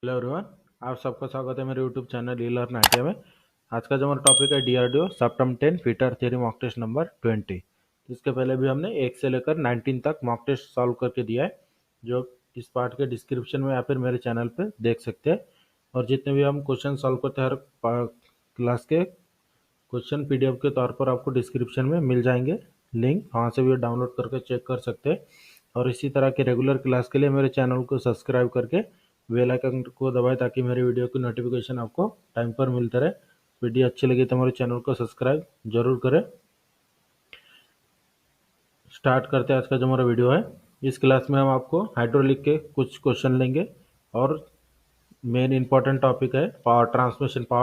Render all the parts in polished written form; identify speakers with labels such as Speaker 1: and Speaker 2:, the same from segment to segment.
Speaker 1: Hello everyone. आप सबका स्वागत है मेरे YouTube channel E learn ITI में। आज का जो हमारा टॉपिक है DRDO September 10 fitter theory mock test number 20। इसके पहले भी हमने 1 से लेकर 19 तक मॉक टेस्ट सॉल्व करके दिया है, जो इस पार्ट के डिस्क्रिप्शन में या फिर मेरे चैनल पे देख सकते हैं। और जितने भी हम क्वेश्चन सॉल्व करते हैं हर क्लास के क्वेश्चन पीडीएफ के तौर पर आपको डिस्क्रिप्शन में मिल जाएंगे लिंक, वहाँ से भी डाउनलोड करके चेक कर सकते हैं। और इसी तरह के रेगुलर क्लास के लिए मेरे चैनल को सब्सक्राइब करके बेल आइकन को दबाएं ताकि मेरे वीडियो की नोटिफिकेशन आपको टाइम पर मिलता रहे। वीडियो अच्छी लगी तो हमारे चैनल को सब्सक्राइब जरूर करें। स्टार्ट करते हैं आज का जो हमारा वीडियो है। इस क्लास में हम आपको हाइड्रोलिक के कुछ क्वेश्चन लेंगे और मेन इंपॉर्टेंट टॉपिक है पावर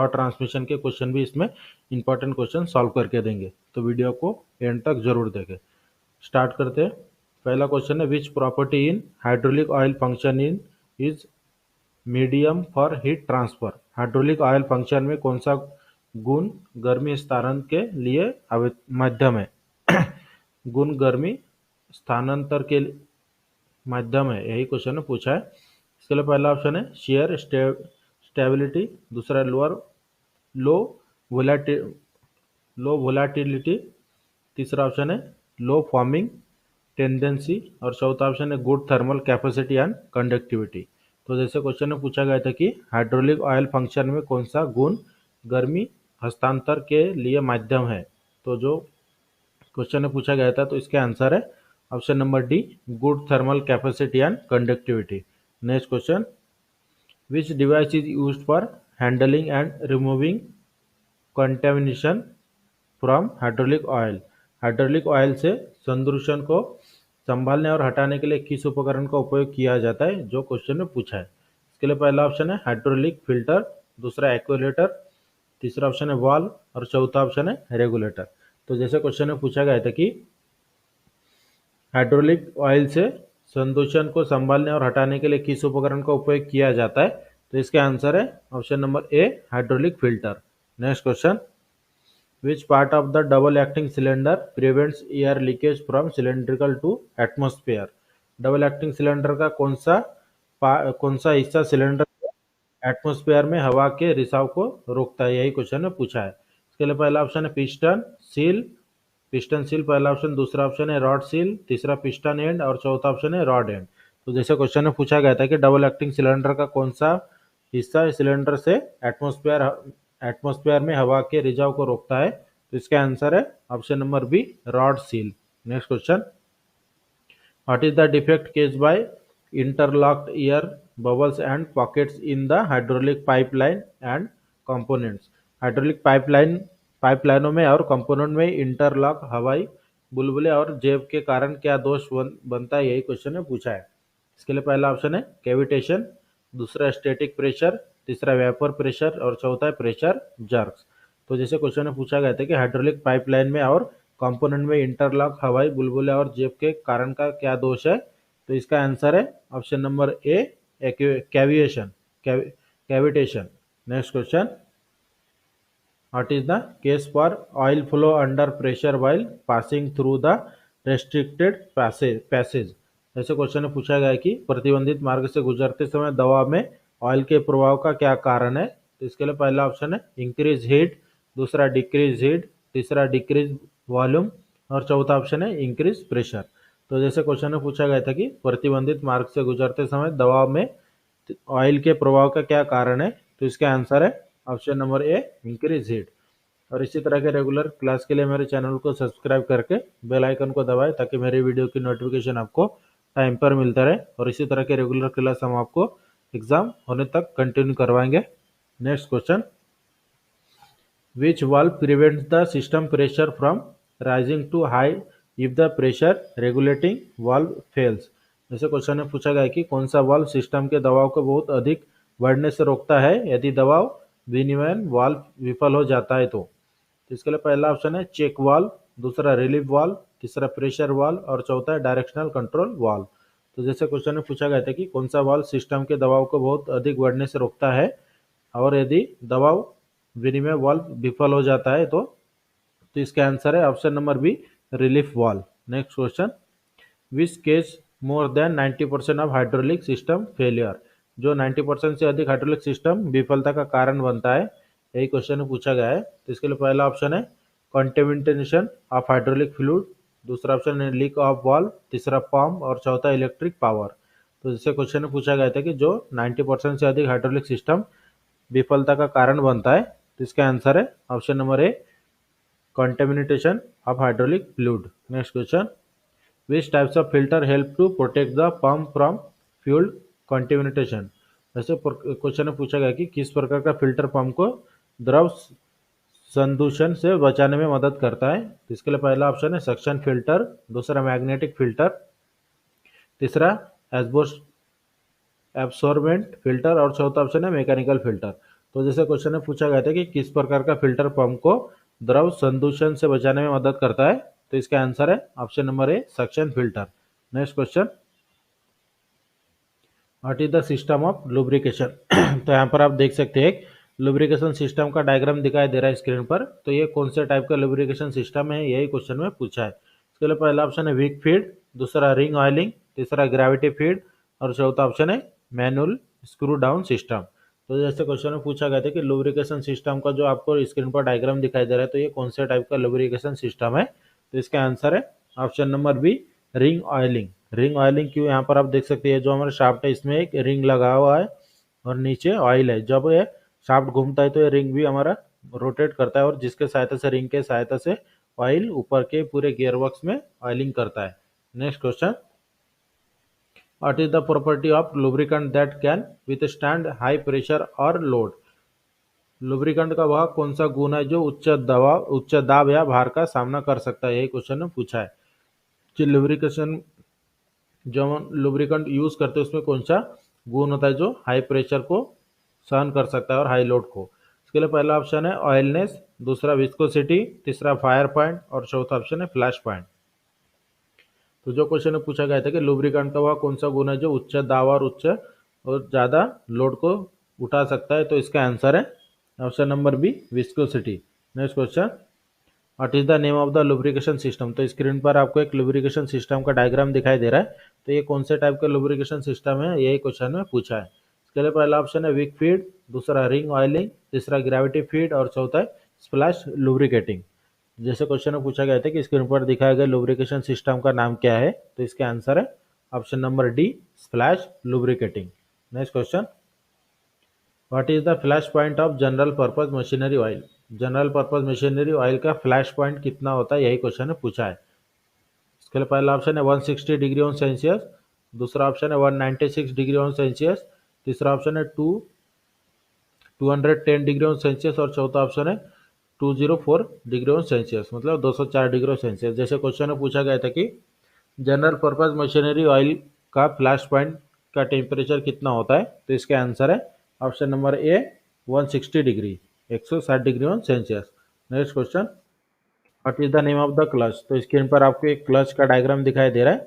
Speaker 1: ट्रांसमिशन के क्वेश्चन भी इसमें इंपॉर्टेंट क्वेश्चन सॉल्व करके देंगे, तो वीडियो को एंड तक जरूर देखें। स्टार्ट करते हैं। पहला क्वेश्चन है, which property in hydraulic oil function in is medium for heat transfer. Hydraulic oil function में कौन सा गुण गर्मी स्थानांतरण के लिए माध्यम है? गुण गर्मी स्थानांतर के माध्यम है, यही क्वेश्चन पूछा है। इसके लिए पहला ऑप्शन है शेयर स्टेबिलिटी, दूसरा लोअर लो वोलाटि लो वोलाटिलिटी, तीसरा ऑप्शन है लो फॉर्मिंग टेंडेंसी और चौथा ऑप्शन है good thermal capacity and conductivity. तो जैसे क्वेश्चन में पूछा गया था कि हाइड्रोलिक ऑयल फंक्शन में कौन सा गुण गर्मी हस्तांतर के लिए माध्यम है, तो जो क्वेश्चन में पूछा गया था तो इसका आंसर है option number D, good thermal capacity and conductivity. Next question, which device is used for handling and removing contamination from hydraulic oil. Hydraulic oil से संदूषण को संभालने और हटाने के लिए किस उपकरण का उपयोग किया जाता है, जो क्वेश्चन में पूछा है। इसके लिए पहला ऑप्शन है हाइड्रोलिक फिल्टर, दूसरा एक्वेलेटर, तीसरा ऑप्शन है वाल्व और चौथा ऑप्शन है रेगुलेटर। तो जैसे क्वेश्चन में पूछा गया था कि हाइड्रोलिक ऑयल से संदूषण को संभालने और हटाने के लिए किस उपकरण का उपयोग किया जाता है, तो इसका आंसर है option number A, hydraulic filter. Next question, which part of the double acting cylinder prevents air leakage from cylindrical to atmosphere। Double acting cylinder का कौन सा हिस्सा सिलेंडर एटमॉस्फेयर में हवा के रिसाव को रोकता है, यही क्वेश्चन में पूछा है। इसके लिए पहला ऑप्शन है पिस्टन सील पहला ऑप्शन, दूसरा ऑप्शन है रॉड सील, तीसरा पिस्टन एंड और चौथा ऑप्शन है रॉड एंड। तो जैसे क्वेश्चन में पूछा गया था कि डबल एक्टिंग सिलेंडर का कौन सा हिस्सा सिलेंडर से एटमॉस्फेयर में हवा के रिसाव को रोकता है, तो इसका आंसर है option number b, rod seal. Next question, what is the defect caused by interlocked air bubbles and pockets in the hydraulic pipeline and components. Hydraulic पाइपलाइनों में और कंपोनेंट में इंटरलॉक हवाई बुलबुले और जेब के कारण क्या दोष बनता है, यही क्वेश्चन में पूछा है। इसके लिए पहला ऑप्शन है कैविटेशन, दूसरा स्टैटिक प्रेशर, तीसरा वेपर प्रेशर और चौथा है प्रेशर जर्क्स। तो जैसे क्वेश्चन में पूछा गया था कि हाइड्रोलिक पाइपलाइन में और कंपोनेंट में इंटरलॉक हवाई बुलबुले और जेब के कारण का क्या दोष है, तो इसका आंसर है option number A, cavitation. Next question, what is the case for oil flow under pressure while passing through the restricted passage. ऐसे क्वेश्चन में पूछा गया है कि प्रतिबंधित मार्ग से गुजरते समय दबाव में ऑयल के प्रभाव का क्या कारण है, तो इसके लिए पहला ऑप्शन है इंक्रीज हीट, दूसरा डिक्रीज हीट, तीसरा डिक्रीज वॉल्यूम और चौथा ऑप्शन है इंक्रीज प्रेशर। तो जैसे क्वेश्चन में पूछा गया था कि प्रतिबंधित मार्ग से गुजरते समय दबाव में ऑयल के प्रभाव का क्या कारण है, तो इसका आंसर है ऑप्शन नंबर ए, इंक्रीज हीट। और इसी तरह के रेगुलर क्लास के लिए मेरे चैनल को सब्सक्राइब करके बेल आइकन को दबाएं ताकि मेरी वीडियो की नोटिफिकेशन आपको टाइम पर मिलता रहे। और इसी तरह के रेगुलर क्लास हम आपको एग्जाम होने तक कंटिन्यू करवाएंगे। Next question, which valve prevents the system pressure from rising to high if the pressure regulating valve fails. जैसे क्वेश्चन में पूछा गया कि कौन सा वाल्व सिस्टम के दबाव को बहुत अधिक बढ़ने से रोकता है यदि दबाव विनियमन वाल्व विफल हो जाता है। तो इसके लिए पहला ऑप्शन है चेक वाल्व, दूसरा रिलीफ वाल्व, तीसरा प्रेशर वाल्व और चौथा है डायरेक्शनल कंट्रोल वाल्व। तो जैसे क्वेश्चन में पूछा गया था कि कौन सा वाल्व सिस्टम के दबाव को बहुत अधिक बढ़ने से रोकता है और यदि दबाव विनिमय वाल्व विफल हो जाता है तो इसका आंसर है option number B, relief valve. Next question, which causes more than 90% of hydraulic system failure. जो 90% से अधिक हाइड्रोलिक सिस्टम विफलता का कारण बनता है, यही क्वेश्चन में पूछा गया है। तो इसके लिए पहला ऑप्शन है कंटेमिनेशन ऑफ हाइड्रोलिक फ्लूइड, दूसरा ऑप्शन है लीक ऑफ वाल्व, तीसरा पंप और चौथा इलेक्ट्रिक पावर। तो इससे क्वेश्चन में पूछा गया था कि जो 90% से अधिक हाइड्रोलिक सिस्टम विफलता का कारण बनता है, तो इसका आंसर है option number A contamination of hydraulic fluid. Next question, which types of filter help to protect the pump from fuel contamination. ऐसे क्वेश्चन में पूछा गया कि किस प्रकार का फिल्टर पंप को द्रव संदूषण से बचाने में मदद करता है। तो इसके लिए पहला ऑप्शन है सक्शन फिल्टर, दूसरा मैग्नेटिक फिल्टर, तीसरा एस्बोस एब्सॉर्बेंट फिल्टर और चौथा ऑप्शन है मैकेनिकल फिल्टर। तो जैसे क्वेश्चन में पूछा गया था कि किस प्रकार का फिल्टर पंप को द्रव संदूषण से बचाने में मदद करता है, तो इसका आंसर है option number A suction filter. Next question, what is the system of lubrication. तो यहाँ पर आप देख सकते हैं लुब्रिकेशन सिस्टम का डायग्राम दिखाई दे रहा है स्क्रीन पर। तो ये कौन से टाइप का लुब्रिकेशन सिस्टम है, यही क्वेश्चन में पूछा है। इसके लिए पहला ऑप्शन है वीक फीड, दूसरा रिंग ऑयलिंग, तीसरा ग्रेविटी फीड और चौथा ऑप्शन है मैनुअल स्क्रू डाउन सिस्टम। तो जैसे क्वेश्चन में पूछा गया था कि लुब्रिकेशन सिस्टम का जो आपको स्क्रीन पर डायग्राम दिखाई दे रहा है, तो ये कौन से टाइप का लुब्रिकेशन सिस्टम है, तो इसका आंसर है option number B ring oiling. Ring oiling क्यों, यहाँ पर आप देख सकते हैं जो हमारा शाफ्ट है इसमें एक रिंग लगा हुआ है और नीचे ऑयल है। जब ये शाफ्ट घूमता है तो ये रिंग भी हमारा रोटेट करता है और जिसके सहायता से रिंग के सहायता से ऑयल ऊपर के पूरे गियर बॉक्स में ऑयलिंग करता है। Next question, what is the property of lubricant that can withstand high pressure और लोड। लुब्रिकेंट का वह कौन सा गुण है जो उच्च दाब या भार का सामना कर सकता है, यही क्वेश्चन में पूछा है कि लुब्रिकेशन जो हम लुब्रिकेंट यूज करते हैं उसमें कौन सा गुण होता है जो हाई प्रेशर को सहन कर सकता है और हाई लोड को। इसके लिए पहला ऑप्शन है ऑयलनेस, दूसरा विस्कोसिटी, तीसरा फायर पॉइंट और चौथा ऑप्शन है फ्लैश पॉइंट। तो जो क्वेश्चन में पूछा गया था कि लुब्रिकेंट का वह कौन सा गुण है जो उच्च दाब और उच्च और ज़्यादा लोड को उठा सकता है, तो इसका आंसर है option number B viscosity. Next question, what is the name of the lubrication system. तो स्क्रीन पर आपको एक लुब्रिकेशन सिस्टम का डायग्राम दिखाई दे रहा है। तो ये कौन से टाइप का लुब्रिकेशन सिस्टम है, यही क्वेश्चन में पूछा है। इसके लिए पहला ऑप्शन है विक फीड, दूसरा रिंग ऑयलिंग, तीसरा ग्रेविटी फीड और चौथा है स्प्लैश लुब्रिकेटिंग। जैसे क्वेश्चन में पूछा गया था कि स्क्रीन पर दिखाए गए लुब्रिकेशन सिस्टम का नाम क्या है, तो इसका आंसर है option number D splash lubricating. Next question, what is the flash point of general purpose machinery oil. General purpose machinery oil का फ्लैश पॉइंट कितना होता है, यही क्वेश्चन में पूछा है। इसके लिए पहला ऑप्शन है 160 डिग्री ऑन सेल्सियस, दूसरा ऑप्शन है 196 डिग्री ऑन सेल्सियस, तीसरा ऑप्शन है 210 डिग्री ऑन सेल्सियस और चौथा ऑप्शन है 204 डिग्री ऑन सेल्सियस, मतलब 204 डिग्री ऑन सेल्सियस। जैसे क्वेश्चन में पूछा गया था कि जनरल पर्पज मशीनरी ऑयल का फ्लैश पॉइंट का टेम्परेचर कितना होता है, तो इसका आंसर है option number A 160 degree 160 degree on Celsius. Next question, what is the name of the clutch. तो स्क्रीन पर आपको एक क्लच का डायग्राम दिखाई दे रहा है।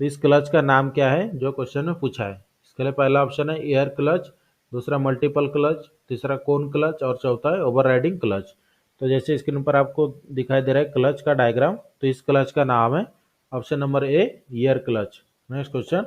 Speaker 1: तो इस क्लच का नाम क्या है जो क्वेश्चन में पूछा है। इसके लिए पहला ऑप्शन है एयर क्लच, दूसरा मल्टीपल क्लच, तीसरा कोन क्लच और चौथा है ओवरराइडिंग क्लच। तो जैसे स्क्रीन पर आपको दिखाई दे रहा है क्लच का डायग्राम, तो इस क्लच का नाम है option number a year clutch. Next question,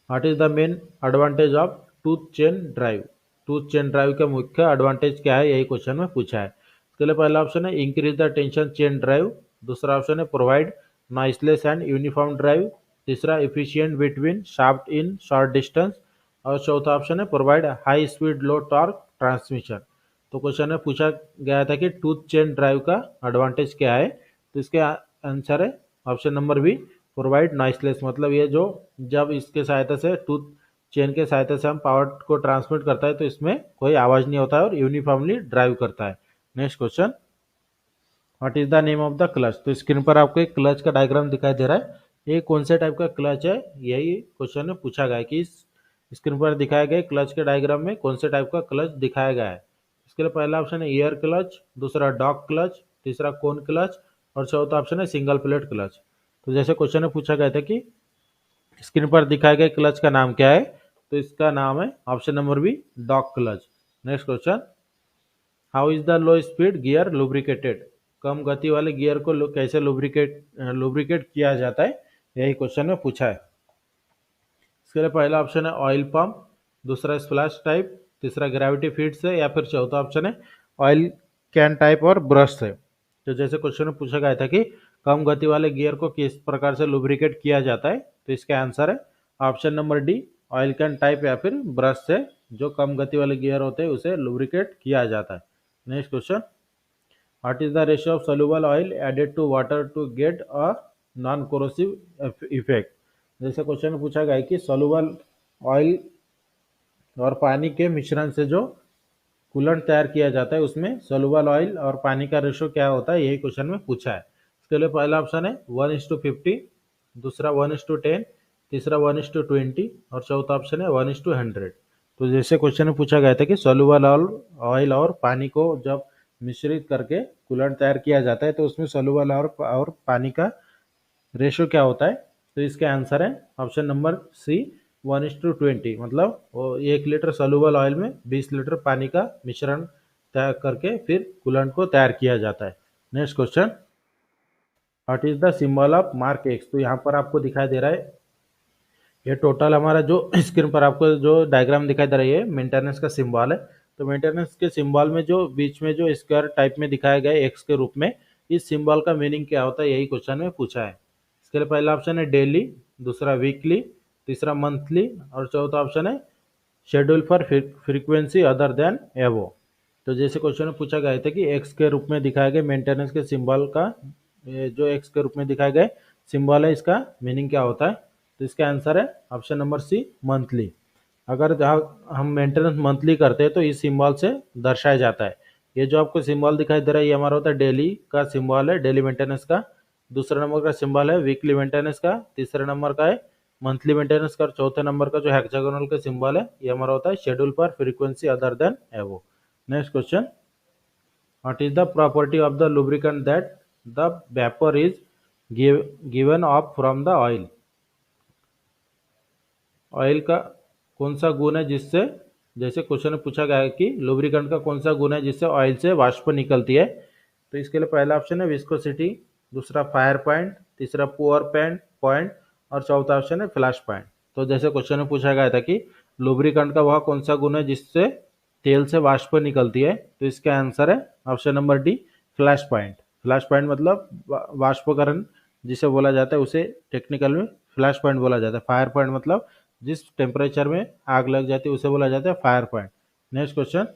Speaker 1: what is the main advantage of tooth chain drive. Tooth chain drive का मुख्य एडवांटेज क्या है, यही क्वेश्चन में पूछा है। इसके लिए पहला ऑप्शन है increase the tension chain drive, दूसरा ऑप्शन है provide noiseless and uniform drive, तीसरा efficient between shaft in short distance और चौथा ऑप्शन है provide high speed low torque transmission. तो क्वेश्चन में पूछा गया था कि टूथ चेन ड्राइव का एडवांटेज क्या है, तो इसके आंसर है option number b provide noiseless, मतलब ये जो जब इसके सहायता से टूथ चेन के सहायता से हम पावर को ट्रांसमिट करता है तो इसमें कोई आवाज नहीं होता है और यूनिफॉर्मली ड्राइव करता है। Next question, what is the name of the clutch. तो स्क्रीन पर आपको एक क्लच का डायग्राम दिखाई दे रहा है। ये कौन से टाइप का क्लच है, यही क्वेश्चन में पूछा गया है कि स्क्रीन पर दिखाए गए क्लच के डायग्राम में कौन से टाइप का क्लच दिखाया गया है। इसके लिए पहला ऑप्शन है एयर क्लच, दूसरा डॉग क्लच, तीसरा कोन क्लच और चौथा ऑप्शन है सिंगल प्लेट क्लच। तो जैसे क्वेश्चन में पूछा गया था कि स्क्रीन पर दिखाए गए क्लच का नाम क्या है, तो इसका नाम है option number b dog clutch. Next question, how is the low speed gear lubricated. कम गति वाले गियर को कैसे लुब्रिकेट किया जाता है, यही क्वेश्चन में पूछा है। इसके लिए पहला ऑप्शन है ऑयल पंप, दूसरा स्प्लैश टाइप, तीसरा ग्रेविटी फीड से, या फिर चौथा ऑप्शन है ऑयल कैन टाइप और ब्रश से। तो जैसे क्वेश्चन में पूछा गया था कि कम गति वाले गियर को किस प्रकार से लुब्रिकेट किया जाता है, तो इसका आंसर है option number D, oil can type या फिर ब्रश से। जो कम गति वाले गियर होते हैं उसे लुब्रिकेट किया जाता है। Next question, what is the ratio of soluble oil added to water to get a non corrosive effect. जैसे क्वेश्चन में पूछा गया है कि सोल्यूबल ऑयल और पानी के मिश्रण से जो कूलेंट तैयार किया जाता है उसमें सोल्यूबल ऑयल और पानी का रेशो क्या होता है, यही क्वेश्चन में पूछा है। इसके लिए पहला ऑप्शन है 1:50, दूसरा 1:10, तीसरा 1:20 और चौथा ऑप्शन है 1:100। तो जैसे क्वेश्चन में पूछा गया था कि सोल्यूबल ऑयल और पानी को जब मिश्रित करके कूलेंट तैयार किया जाता है तो उसमें सोल्यूबल और पानी का रेशो क्या होता है, तो इसके आंसर है ऑप्शन नंबर सी 1:20। मतलब वो 1 लीटर सोल्यूबल ऑयल में 20 लीटर पानी का मिश्रण तैयार करके फिर कूलेंट को तैयार किया जाता है। Next question, what is the symbol of mark x. तो यहाँ पर आपको दिखाई दे रहा है, ये टोटल हमारा जो स्क्रीन पर आपको जो डायग्राम दिखाई दे रही है मेंटेनेंस का सिंबल है। तो मेंटेनेंस के सिंबल में जो बीच में जो स्क्वायर टाइप में दिखाया गया है एक्स के रूप में, इस सिंबल का मीनिंग क्या होता है, यही क्वेश्चन में पूछा है। इसके लिए पहला ऑप्शन है डेली, दूसरा वीकली, तीसरा मंथली और चौथा ऑप्शन है schedule for frequency other than एवो। तो जैसे क्वेश्चन में पूछा गया था कि एक्स के रूप में दिखाए गए मेंटेनेंस के सिंबल का, ये जो एक्स के रूप में दिखाए गए सिंबल है इसका मीनिंग क्या होता है, तो इसका आंसर है ऑप्शन नंबर सी मंथली। अगर जहाँ हम मेंटेनेंस मंथली करते हैं तो इस सिंबल से दर्शाया जाता है। ये जो आपको सिंबल दिखाई दे रहा है ये हमारा होता है डेली का सिंबल है, डेली मेंटेनेंस का। दूसरा नंबर का सिंबल है वीकली मेंटेनेंस का, तीसरे नंबर का है मंथली मेंटेनेंस का, और चौथे नंबर का जो हेक्सागोनल का सिंबल है ये हमारा होता है शेड्यूल पर फ्रीक्वेंसी अदर देन एवो। Next question, what is the property of the lubricant that the vapour is given of from the oil. Oil का कौन सा गुण है जिससे, जैसे क्वेश्चन में पूछा गया है कि लुब्रिकेंट का कौन सा गुण है जिससे ऑयल से वाष्प निकलती है, तो इसके लिए पहला ऑप्शन है विस्कोसिटी, दूसरा फायर पॉइंट, तीसरा पुअर पॉइंट पॉइंट और चौथा ऑप्शन है फ्लैश पॉइंट। तो जैसे क्वेश्चन में पूछा गया था कि लुब्रिकेंट का वह कौन सा गुण है जिससे तेल से वाष्प निकलती है, तो इसका आंसर है option number D flash point. Flash point मतलब वाष्पकरण जिसे बोला जाता है उसे टेक्निकल में फ्लैश पॉइंट बोला जाता है। फायर पॉइंट मतलब जिस टेम्परेचर में आग लग जाती है उसे बोला जाता है fire point. Next question,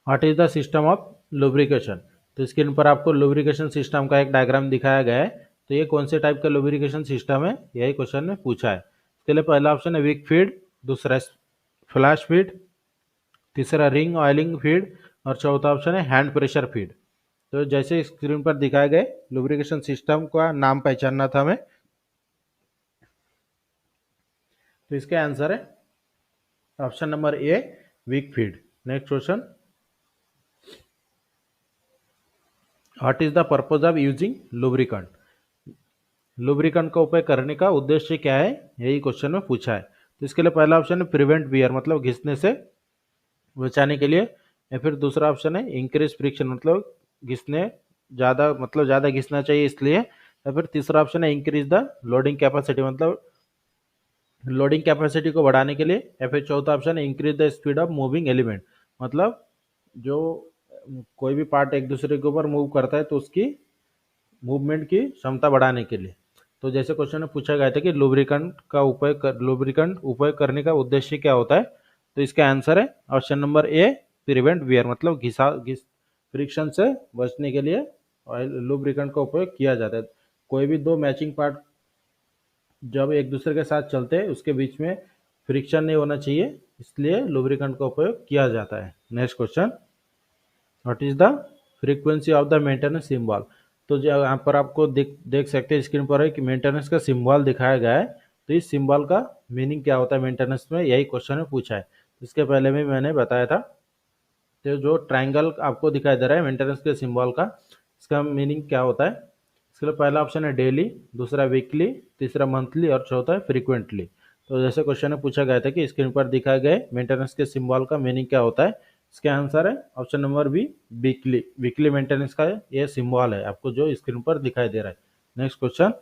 Speaker 1: what is the system of lubrication. तो स्क्रीन पर आपको लुब्रिकेशन सिस्टम का एक डायग्राम दिखाया गया है। तो ये कौन से टाइप का लुब्रिकेशन सिस्टम है, यही क्वेश्चन में पूछा है। इसके लिए पहला ऑप्शन है विक फीड, दूसरा फ्लैश फीड, तीसरा रिंग ऑयलिंग फीड और चौथा ऑप्शन है हैंड प्रेशर फीड। तो जैसे स्क्रीन पर दिखाए गए लुब्रिकेशन सिस्टम का नाम पहचानना था हमें, तो इसका आंसर है option number A wick feed. Next question, what is the purpose of using lubricant. Lubricant का उपयोग करने का उद्देश्य क्या है, यही क्वेश्चन में पूछा है। तो इसके लिए पहला ऑप्शन है प्रिवेंट वियर मतलब घिसने से बचाने के लिए, या फिर दूसरा ऑप्शन है इंक्रीज फ्रिक्शन मतलब घिसने ज़्यादा मतलब ज़्यादा घिसना चाहिए इसलिए, या फिर तीसरा ऑप्शन है इंक्रीज द लोडिंग कैपेसिटी मतलब लोडिंग कैपेसिटी को बढ़ाने के लिए, या फिर चौथा ऑप्शन है increase the speed of moving element मतलब जो कोई भी पार्ट एक दूसरे के ऊपर मूव करता है तो उसकी मूवमेंट की क्षमता बढ़ाने के लिए। तो जैसे क्वेश्चन में पूछा गया था कि लुब्रिकेंट उपयोग करने का उद्देश्य क्या होता है, तो इसका आंसर है ऑप्शन नंबर ए प्रिवेंट वियर मतलब घिस फ्रिक्शन से बचने के लिए लुब्रिकेंट का उपयोग किया जाता है। कोई भी दो मैचिंग पार्ट जब एक दूसरे के साथ चलते हैं उसके बीच में फ्रिक्शन नहीं होना चाहिए, इसलिए लुब्रिकेंट का उपयोग किया जाता है। Next question, what is the frequency of the maintenance symbol. तो जो यहाँ पर आपको देख सकते हैं स्क्रीन पर है कि मेंटेनेंस का सिंबल दिखाया गया है। तो इस सिंबल का मीनिंग क्या होता है मेंटेनेंस में, यही क्वेश्चन में पूछा है। इसके पहले में मैंने बताया था। तो जो ट्राइंगल आपको दिखाई दे रहा है मेंटेनेंस के सिंबल का, इसका मीनिंग क्या होता है। इसके लिए पहला ऑप्शन है डेली, दूसरा वीकली, तीसरा मंथली और चौथा है फ्रीक्वेंटली। तो जैसे क्वेश्चन में पूछा गया था कि स्क्रीन पर दिखाए गए मेंटेनेंस के सिंबल का मीनिंग क्या होता है, इसका आंसर है option number B weekly. Weekly maintenance का ये सिंबल है आपको जो स्क्रीन पर दिखाई दे रहा है। Next question,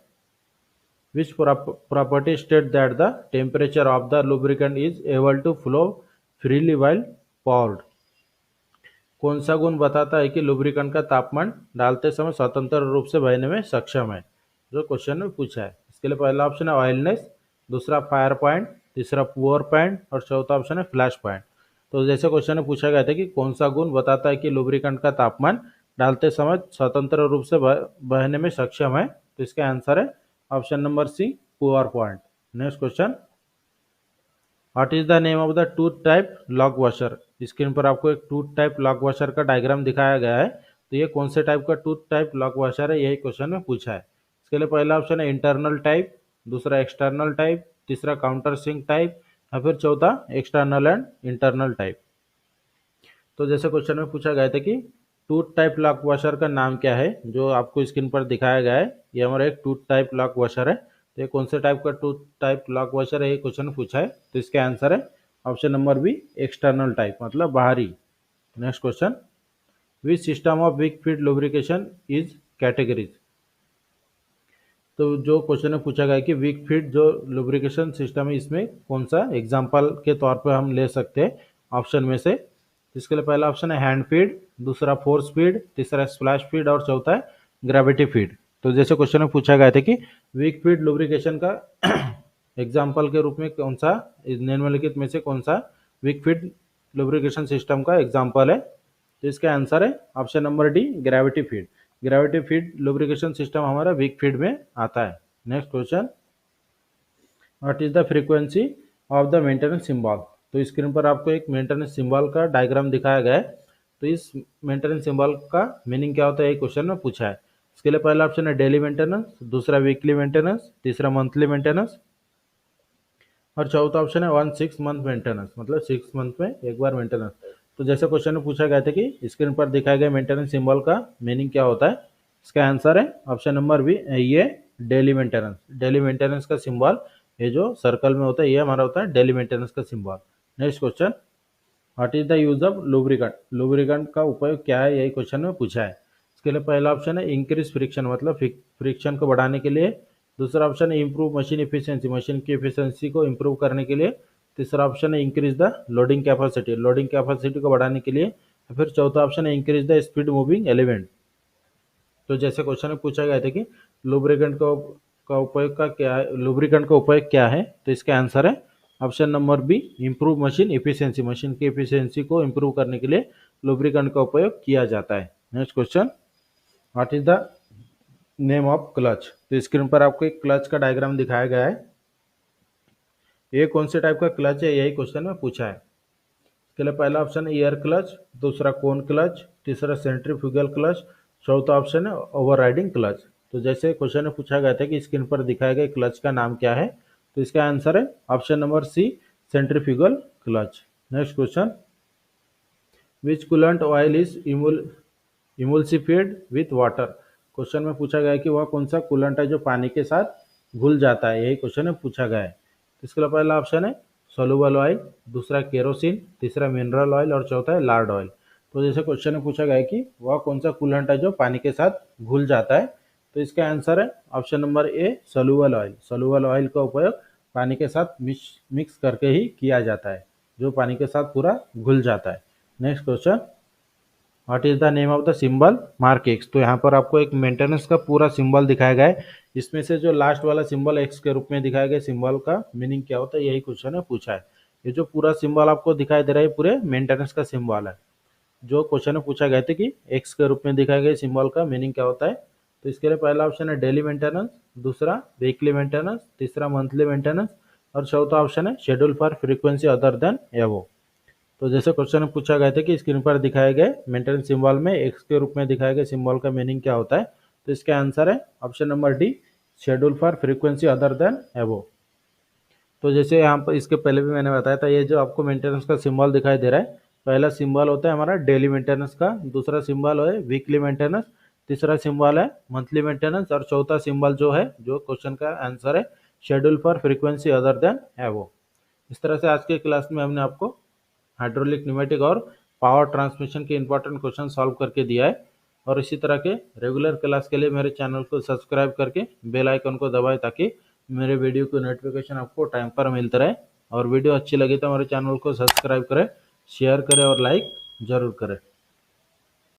Speaker 1: which property state that the temperature of the lubricant is able to flow freely while poured. कौन सा गुण बताता है कि लुब्रिकेंट का तापमान डालते समय स्वतंत्र रूप से बहने में सक्षम है, जो क्वेश्चन में पूछा है। इसके लिए पहला ऑप्शन है ऑयलनेस, दूसरा फायर पॉइंट, तीसरा पुअर पॉइंट और चौथा ऑप्शन है फ्लैश पॉइंट। तो जैसे क्वेश्चन में पूछा गया था कि कौन सा गुण बताता है कि लुब्रिकेंट का तापमान डालते समय स्वतंत्र रूप से बहने में सक्षम है, तो इसका आंसर है option number C, pour point. Next question, what is the name of the tooth type lock washer. Screen पर आपको एक टूथ टाइप लॉक वॉशर का डायग्राम दिखाया गया है, तो ये कौन से टाइप का टूथ टाइप लॉक वॉशर है, यही क्वेश्चन में पूछा है। इसके लिए पहला ऑप्शन है इंटरनल टाइप, दूसरा एक्सटर्नल टाइप, तीसरा काउंटर सिंक टाइप या फिर चौथा एक्सटर्नल एंड इंटरनल टाइप। तो जैसे क्वेश्चन में पूछा गया था कि टूथ टाइप लॉक वॉशर का नाम क्या है, जो आपको स्क्रीन पर दिखाया गया है, ये हमारा एक टूथ टाइप लॉक वॉशर है। तो ये कौन से टाइप का टूथ टाइप लॉक वॉशर है, ये क्वेश्चन पूछा है, तो इसका आंसर है option number B, external type मतलब बाहरी। Next question, which system of wick feed lubrication is categories. तो जो क्वेश्चन में पूछा गया है कि वीक फीड जो लुब्रिकेशन सिस्टम है, इसमें कौन सा एग्जाम्पल के तौर पर हम ले सकते हैं ऑप्शन में से। इसके लिए पहला ऑप्शन है हैंड फीड, दूसरा फोर्स फीड, तीसरा स्प्लैश फीड और चौथा है ग्रेविटी फीड। तो जैसे क्वेश्चन में पूछा गया था कि वीक फीड लुब्रिकेशन का एग्जाम्पल के रूप में कौन सा निम्नलिखित में से कौन सा वीक फीड लुब्रिकेशन सिस्टम का एग्जाम्पल है, तो इसका आंसर है option number D, gravity feed. Gravity feed lubrication system हमारा वीक फीड में आता है। Next question, what is the frequency of the maintenance symbol. तो स्क्रीन पर आपको एक मेंटेनेंस सिंबल का डायग्राम दिखाया गया है, तो इस मेंटेनेंस सिंबल का मीनिंग क्या होता है, ये क्वेश्चन में पूछा है। इसके लिए पहला ऑप्शन है डेली मेंटेनेंस, दूसरा वीकली मेंटेनेंस, तीसरा मंथली मेंटेनेंस और चौथा ऑप्शन है 1 6 मंथ मेंटेनेंस, मतलब 6 मंथ में एक बार मेंटेनेंस। तो जैसे क्वेश्चन में पूछा गया था कि स्क्रीन पर दिखाए गए मेंटेनेंस सिंबल का मीनिंग क्या होता है, इसका आंसर है ऑप्शन नंबर बी, ये डेली मेंटेनेंस। डेली मेंटेनेंस का सिंबल ये जो सर्कल में होता है, ये हमारा होता है डेली मेंटेनेंस का symbol. Next question, what is the use of lubricant. Lubricant का उपयोग क्या है, यही क्वेश्चन में पूछा है। इसके लिए पहला ऑप्शन है इंक्रीज फ्रिक्शन, मतलब फ्रिक्शन को बढ़ाने के लिए। दूसरा ऑप्शन है इंप्रूव मशीन इफिशियंसी, मशीन की इफिशियंसी को इंप्रूव करने के लिए। तीसरा ऑप्शन है increase the loading capacity, loading capacity को बढ़ाने के लिए। फिर चौथा ऑप्शन है increase the speed moving element. तो जैसे क्वेश्चन में पूछा गया था कि लुब्रिकेंट का उपयोग का क्या है, लुब्रिकेंट का उपयोग क्या है, तो इसका आंसर है option number B, improve machine efficiency. Machine की इफिशियंसी को इंप्रूव करने के लिए लुब्रिकेंट का उपयोग किया जाता है। Next question, what is the name of clutch. तो स्क्रीन पर आपको एक क्लच का डायग्राम दिखाया गया है, ये कौन से टाइप का क्लच है, यही क्वेश्चन में पूछा है। इसके लिए पहला ऑप्शन है एयर क्लच, दूसरा कोन क्लच, तीसरा सेंट्रीफ्यूगल क्लच, चौथा ऑप्शन है ओवरराइडिंग क्लच। तो जैसे क्वेश्चन में पूछा गया था कि स्क्रीन पर दिखाए गए क्लच का नाम क्या है, तो इसका आंसर है option number C, centrifugal clutch. Next question, which coolant oil is emulsified with water. Question में पूछा गया है कि वह कौन सा कूलेंट है जो पानी के साथ घुल जाता है, यही क्वेश्चन में पूछा गया है। इसके लिए पहला ऑप्शन है सोलूबल ऑयल, दूसरा केरोसिन, तीसरा मिनरल ऑयल और चौथा है लार्ड ऑयल। तो जैसे क्वेश्चन में पूछा गया है कि वह कौन सा कूलेंट है जो पानी के साथ घुल जाता है, तो इसका आंसर है ऑप्शन नंबर ए, सोलूबल ऑयल। सोलूबल ऑयल का उपयोग पानी के साथ मिक्स करके ही किया जाता है, जो पानी के साथ पूरा घुल जाता है। Next question, what is the name of the symbol mark x. तो यहाँ पर आपको एक मेंटेनेंस का पूरा सिंबल दिखाया गया है, इसमें से जो लास्ट वाला सिंबल एक्स के रूप में दिखाया गया सिंबल का मीनिंग क्या होता है, यही क्वेश्चन है पूछा है। ये जो पूरा सिंबल आपको दिखाई दे रहा है पूरे मेंटेनेंस का सिंबल है। जो क्वेश्चन में पूछा गया था कि एक्स के रूप में दिखाए गए सिंबल का मीनिंग क्या होता है, तो इसके लिए पहला ऑप्शन है डेली मेंटेनेंस, दूसरा वीकली मेंटेनेंस, तीसरा मंथली मेंटेनेंस और चौथा ऑप्शन है schedule for frequency other than एवो। तो जैसे क्वेश्चन में पूछा गया था कि स्क्रीन पर दिखाए गए मेंटेनेंस सिंबल में एक्स के रूप में दिखाए गए सिंबल का मीनिंग क्या होता है, तो इसका आंसर है option number D, schedule for frequency other than एवो। तो जैसे यहाँ पर इसके पहले भी मैंने बताया था, ये जो आपको मेंटेनेंस का सिंबल दिखाई दे रहा है, पहला सिंबल होता है हमारा डेली मेंटेनेंस का, दूसरा सिंबल है वीकली मेंटेनेंस, तीसरा सिंबल है मंथली मेंटेनेंस और चौथा सिंबल जो है, जो क्वेश्चन का आंसर है, schedule for frequency other than एवो। इस तरह से आज के क्लास में हमने आपको हाइड्रोलिक, न्यूमेटिक और पावर ट्रांसमिशन के इंपॉर्टेंट क्वेश्चन सॉल्व करके दिया है। और इसी तरह के रेगुलर क्लास के लिए मेरे चैनल को सब्सक्राइब करके बेल आइकन को दबाएं, ताकि मेरे वीडियो की नोटिफिकेशन आपको टाइम पर मिलता रहे। और वीडियो अच्छी लगी तो हमारे चैनल को सब्सक्राइब करें, शेयर करें और लाइक ज़रूर करें।